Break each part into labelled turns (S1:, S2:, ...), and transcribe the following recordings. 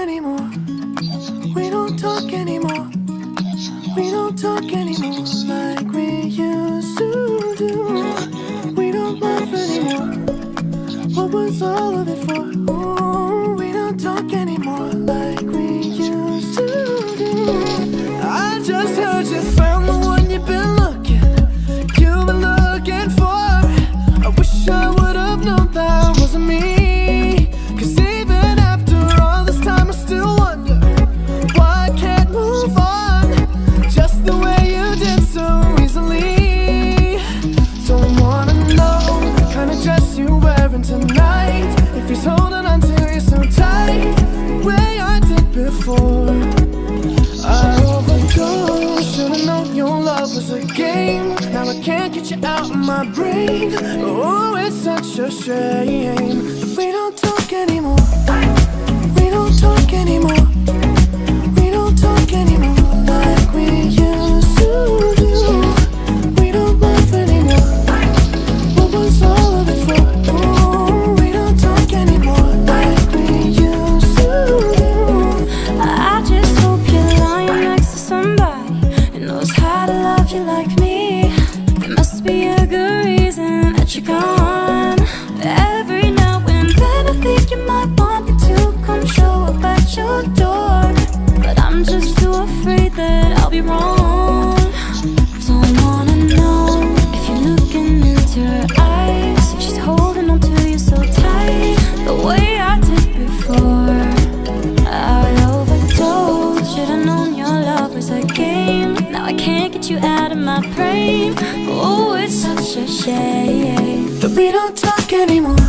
S1: anymore. We don't talk anymore. We don't talk anymore like we used to do. We don't laugh anymore. What was all of it for? Ooh, we don't talk anymore like we used to do. I just heard you found the one you've been looking for. I wish I would have known that wasn't me. 'Cause even after all this time I still wonder why I can't move on just the way you did so easily. Don't wanna know what kind of dress you're wearing tonight, if he's holding on to you so tight the way I did before. I overdosed, should've known your love was a game. Now I can't get you out of my brain. Oh, it's such a shame that we don't talk anymore. We don't talk anymore. We don't talk anymore like we used to do. We don't laugh anymore. What was all of it for? Oh, we don't talk anymore like we used to do.
S2: I just hope you're lying next to somebody who knows how to love you like me. There must be a good reason that you're gone. Every now and then I think you might want me to come show up at your door, but I'm just too afraid that I'll be wrong. Don't wanna know if you're looking into her eyes, if she's holding on to you so tight the way I did before. I overdosed, should've known your love was a game. Now I can't get you out of my brain. Oh, it's such a shame
S1: that we don't talk anymore.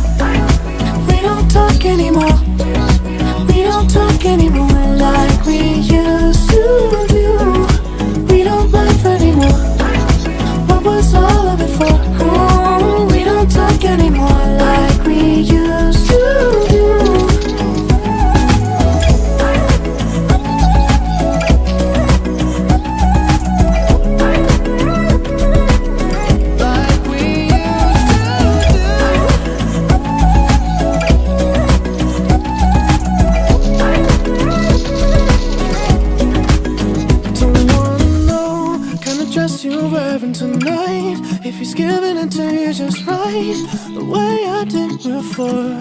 S1: We don't talk anymore. We don't talk anymore like we used to do. We don't laugh anymore. What was all of it for? Oh, we don't talk anymore like we used to do. You're wearing tonight, if he's giving it to you just right the way I did before.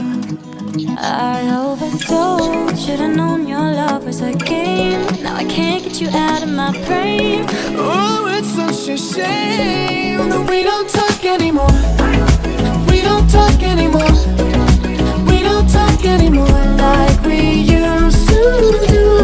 S2: I overdosed, should've known your love was a game. Now I can't get you out of my brain.
S1: Oh, it's such a shame that we don't talk anymore. We don't talk anymore. We don't talk anymore like we used to do.